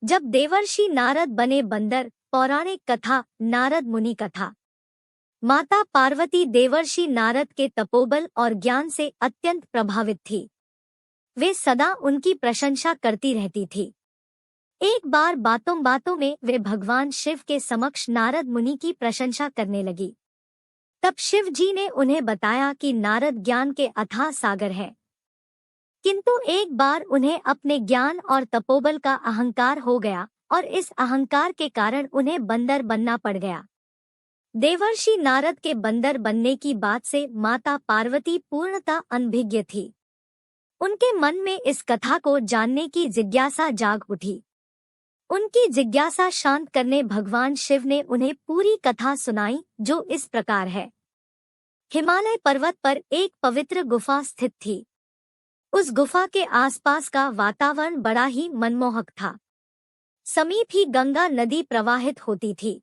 जब देवर्षि नारद बने बंदर। पौराणिक कथा नारद मुनि कथा। माता पार्वती देवर्षि नारद के तपोबल और ज्ञान से अत्यंत प्रभावित थी। वे सदा उनकी प्रशंसा करती रहती थी। एक बार बातों बातों में वे भगवान शिव के समक्ष नारद मुनि की प्रशंसा करने लगी। तब शिव जी ने उन्हें बताया कि नारद ज्ञान के अथाह सागर है, किंतु एक बार उन्हें अपने ज्ञान और तपोबल का अहंकार हो गया और इस अहंकार के कारण उन्हें बंदर बनना पड़ गया। देवर्षि नारद के बंदर बनने की बात से माता पार्वती पूर्णतः अनभिज्ञ थी। उनके मन में इस कथा को जानने की जिज्ञासा जाग उठी। उनकी जिज्ञासा शांत करने भगवान शिव ने उन्हें पूरी कथा सुनाई, जो इस प्रकार है। हिमालय पर्वत पर एक पवित्र गुफा स्थित थी। उस गुफा के आसपास का वातावरण बड़ा ही मनमोहक था। समीप ही गंगा नदी प्रवाहित होती थी।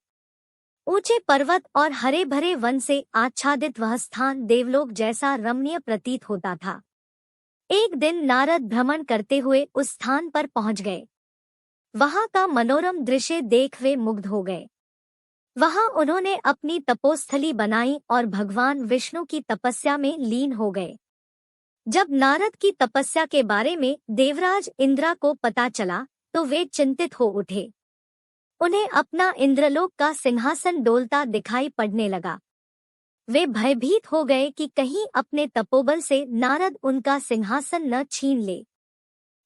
ऊंचे पर्वत और हरे भरे वन से आच्छादित वह स्थान देवलोक जैसा रमणीय प्रतीत होता था। एक दिन नारद भ्रमण करते हुए उस स्थान पर पहुंच गए। वहां का मनोरम दृश्य देख वे मुग्ध हो गए। वहां उन्होंने अपनी तपोस्थली बनाई और भगवान विष्णु की तपस्या में लीन हो गए। जब नारद की तपस्या के बारे में देवराज इंद्रा को पता चला तो वे चिंतित हो उठे। उन्हें अपना इंद्रलोक का सिंहासन डोलता दिखाई पड़ने लगा। वे भयभीत हो गए कि कहीं अपने तपोबल से नारद उनका सिंहासन न छीन ले।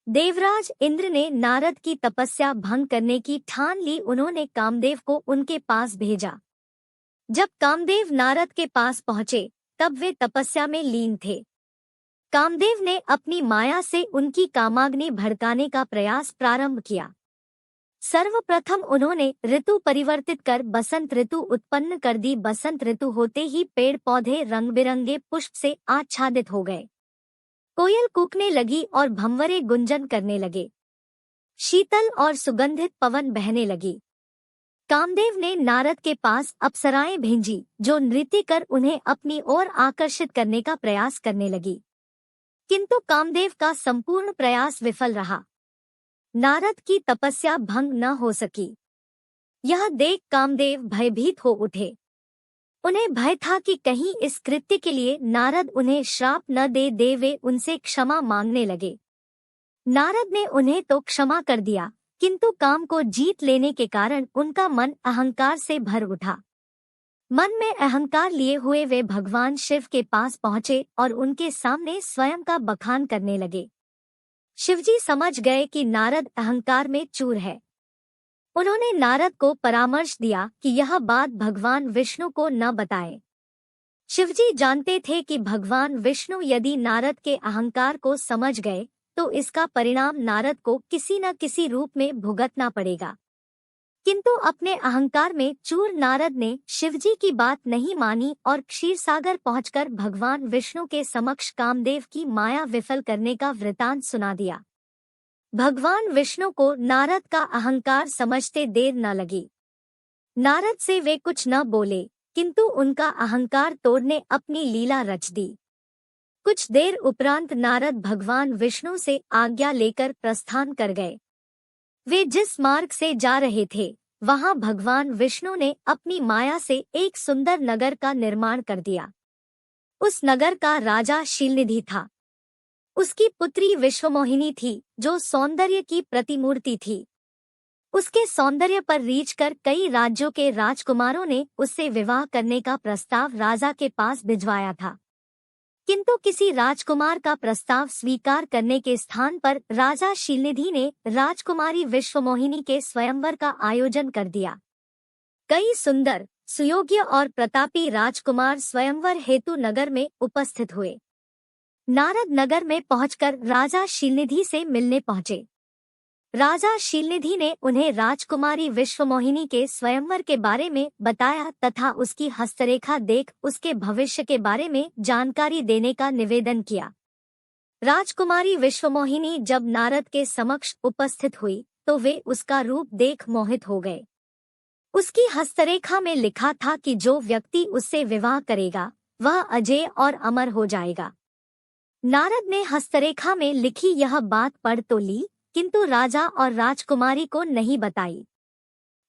देवराज इंद्र ने नारद की तपस्या भंग करने की ठान ली। उन्होंने कामदेव को उनके पास भेजा। जब कामदेव नारद के पास पहुंचे तब वे तपस्या में लीन थे। कामदेव ने अपनी माया से उनकी कामाग्नि भड़काने का प्रयास प्रारंभ किया। सर्वप्रथम उन्होंने ऋतु परिवर्तित कर बसंत ऋतु उत्पन्न कर दी। बसंत ऋतु होते ही पेड़ पौधे रंग बिरंगे पुष्प से आच्छादित हो गए। कोयल कूकने लगी और भंवरे गुंजन करने लगे। शीतल और सुगंधित पवन बहने लगी। कामदेव ने नारद के पास अप्सराएं भेजी, जो नृत्य कर उन्हें अपनी ओर आकर्षित करने का प्रयास करने लगी, किंतु कामदेव का संपूर्ण प्रयास विफल रहा। नारद की तपस्या भंग न हो सकी। यह देख कामदेव भयभीत हो उठे। उन्हें भय था कि कहीं इस कृत्य के लिए नारद उन्हें श्राप न दे। वे उनसे क्षमा मांगने लगे। नारद ने उन्हें तो क्षमा कर दिया, किंतु काम को जीत लेने के कारण उनका मन अहंकार से भर उठा। मन में अहंकार लिए हुए वे भगवान शिव के पास पहुंचे और उनके सामने स्वयं का बखान करने लगे। शिवजी समझ गए कि नारद अहंकार में चूर है। उन्होंने नारद को परामर्श दिया कि यह बात भगवान विष्णु को न बताए। शिवजी जानते थे कि भगवान विष्णु यदि नारद के अहंकार को समझ गए तो इसका परिणाम नारद को किसी न किसी रूप में भुगतना पड़ेगा। किंतु अपने अहंकार में चूर नारद ने शिवजी की बात नहीं मानी और क्षीरसागर पहुंचकर भगवान विष्णु के समक्ष कामदेव की माया विफल करने का वृतांत सुना दिया। भगवान विष्णु को नारद का अहंकार समझते देर न लगी। नारद से वे कुछ न बोले, किंतु उनका अहंकार तोड़ने अपनी लीला रच दी। कुछ देर उपरांत नारद भगवान विष्णु से आज्ञा लेकर प्रस्थान कर गए। वे जिस मार्ग से जा रहे थे वहां भगवान विष्णु ने अपनी माया से एक सुंदर नगर का निर्माण कर दिया। उस नगर का राजा शीलनिधि था। उसकी पुत्री विश्वमोहिनी थी, जो सौंदर्य की प्रतिमूर्ति थी। उसके सौंदर्य पर रीझ कर कई राज्यों के राजकुमारों ने उससे विवाह करने का प्रस्ताव राजा के पास भिजवाया था, किंतु किसी राजकुमार का प्रस्ताव स्वीकार करने के स्थान पर राजा शीलनिधि ने राजकुमारी विश्वमोहिनी के स्वयंवर का आयोजन कर दिया। कई सुंदर, सुयोग्य और प्रतापी राजकुमार स्वयंवर हेतु नगर में उपस्थित हुए। नारद नगर में पहुंचकर राजा शीलनिधि से मिलने पहुंचे। राजा शीलनिधि ने उन्हें राजकुमारी विश्वमोहिनी के स्वयंवर के बारे में बताया तथा उसकी हस्तरेखा देख उसके भविष्य के बारे में जानकारी देने का निवेदन किया। राजकुमारी विश्वमोहिनी जब नारद के समक्ष उपस्थित हुई तो वे उसका रूप देख मोहित हो गए। उसकी हस्तरेखा में लिखा था कि जो व्यक्ति उससे विवाह करेगा वह अजेय और अमर हो जाएगा। नारद ने हस्तरेखा में लिखी यह बात पढ़ तो ली, किंतु राजा और राजकुमारी को नहीं बताई।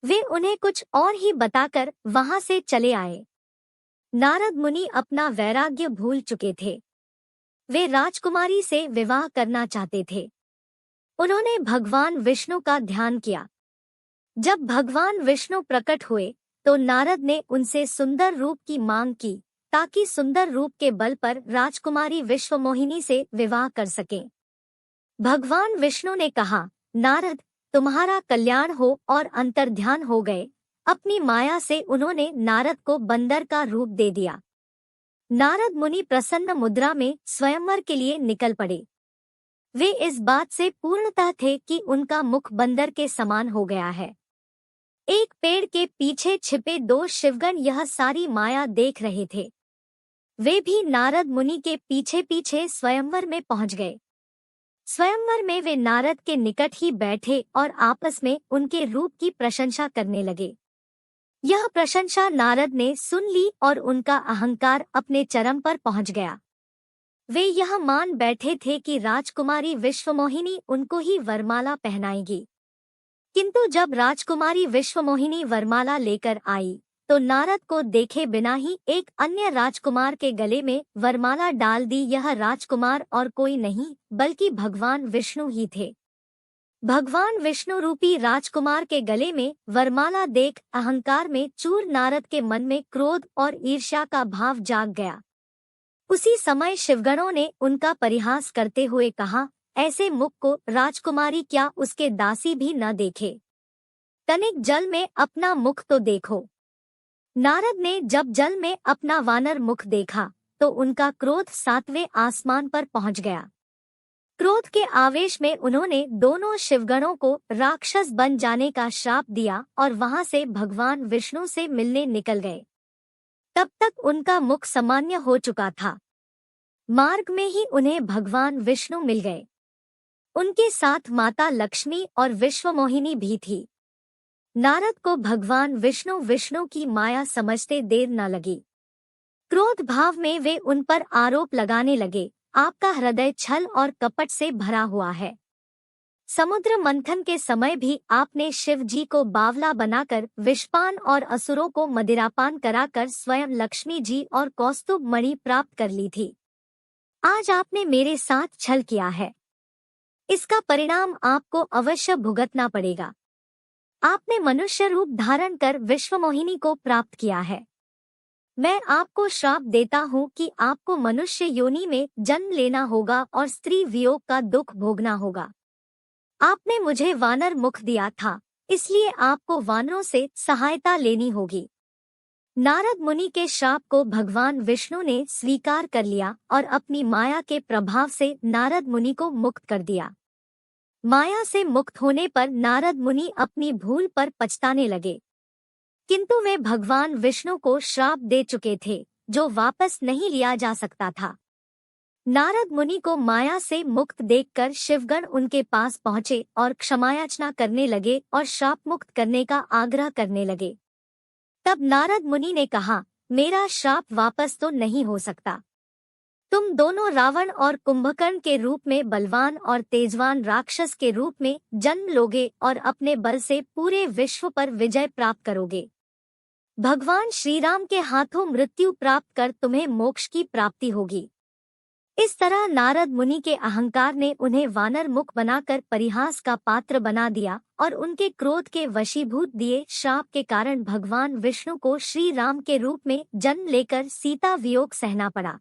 वे उन्हें कुछ और ही बताकर वहां से चले आए। नारद मुनि अपना वैराग्य भूल चुके थे। वे राजकुमारी से विवाह करना चाहते थे। उन्होंने भगवान विष्णु का ध्यान किया। जब भगवान विष्णु प्रकट हुए तो नारद ने उनसे सुंदर रूप की मांग की ताकि सुंदर रूप के बल पर राजकुमारी विश्वमोहिनी से विवाह कर सकें। भगवान विष्णु ने कहा, नारद, तुम्हारा कल्याण हो, और अंतर्ध्यान हो गए। अपनी माया से उन्होंने नारद को बंदर का रूप दे दिया। नारद मुनि प्रसन्न मुद्रा में स्वयंवर के लिए निकल पड़े। वे इस बात से पूर्णतः थे कि उनका मुख बंदर के समान हो गया है। एक पेड़ के पीछे छिपे दो शिवगण यह सारी माया देख रहे थे। वे भी नारद मुनि के पीछे पीछे स्वयंवर में पहुंच गए। स्वयंवर में वे नारद के निकट ही बैठे और आपस में उनके रूप की प्रशंसा करने लगे। यह प्रशंसा नारद ने सुन ली और उनका अहंकार अपने चरम पर पहुंच गया। वे यह मान बैठे थे कि राजकुमारी विश्वमोहिनी उनको ही वरमाला पहनाएगी। किंतु जब राजकुमारी विश्वमोहिनी वरमाला लेकर आई तो नारद को देखे बिना ही एक अन्य राजकुमार के गले में वरमाला डाल दी। यह राजकुमार और कोई नहीं बल्कि भगवान विष्णु ही थे। भगवान विष्णु रूपी राजकुमार के गले में वरमाला देख अहंकार में चूर नारद के मन में क्रोध और ईर्ष्या का भाव जाग गया। उसी समय शिवगणों ने उनका परिहास करते हुए कहा, ऐसे मुख को राजकुमारी क्या उसके दासी भी न देखे। तनिक जल में अपना मुख तो देखो। नारद ने जब जल में अपना वानर मुख देखा तो उनका क्रोध 7वें आसमान पर पहुंच गया। क्रोध के आवेश में उन्होंने दोनों शिवगणों को राक्षस बन जाने का श्राप दिया और वहां से भगवान विष्णु से मिलने निकल गए। तब तक उनका मुख सामान्य हो चुका था। मार्ग में ही उन्हें भगवान विष्णु मिल गए। उनके साथ माता लक्ष्मी और विश्वमोहिनी भी थी। नारद को भगवान विष्णु की माया समझते देर न लगी। क्रोध भाव में वे उन पर आरोप लगाने लगे, आपका हृदय छल और कपट से भरा हुआ है। समुद्र मंथन के समय भी आपने शिव जी को बावला बनाकर विषपान और असुरों को मदिरापान कराकर स्वयं लक्ष्मी जी और कौस्तुभ मणि प्राप्त कर ली थी। आज आपने मेरे साथ छल किया है। इसका परिणाम आपको अवश्य भुगतना पड़ेगा। आपने मनुष्य रूप धारण कर विश्वमोहिनी को प्राप्त किया है। मैं आपको श्राप देता हूँ कि आपको मनुष्य योनि में जन्म लेना होगा और स्त्री वियोग का दुख भोगना होगा। आपने मुझे वानर मुख दिया था, इसलिए आपको वानरों से सहायता लेनी होगी। नारद मुनि के श्राप को भगवान विष्णु ने स्वीकार कर लिया और अपनी माया के प्रभाव से नारद मुनि को मुक्त कर दिया। माया से मुक्त होने पर नारद मुनि अपनी भूल पर पछताने लगे, किंतु वे भगवान विष्णु को श्राप दे चुके थे जो वापस नहीं लिया जा सकता था। नारद मुनि को माया से मुक्त देखकर शिवगण उनके पास पहुंचे और क्षमायाचना करने लगे और श्राप मुक्त करने का आग्रह करने लगे। तब नारद मुनि ने कहा, मेरा श्राप वापस तो नहीं हो सकता। तुम दोनों रावण और कुंभकर्ण के रूप में बलवान और तेजवान राक्षस के रूप में जन्म लोगे और अपने बल से पूरे विश्व पर विजय प्राप्त करोगे। भगवान श्री राम के हाथों मृत्यु प्राप्त कर तुम्हें मोक्ष की प्राप्ति होगी। इस तरह नारद मुनि के अहंकार ने उन्हें वानर मुख बनाकर परिहास का पात्र बना दिया और उनके क्रोध के वशीभूत दिए श्राप के कारण भगवान विष्णु को श्री राम के रूप में जन्म लेकर सीता वियोग सहना पड़ा।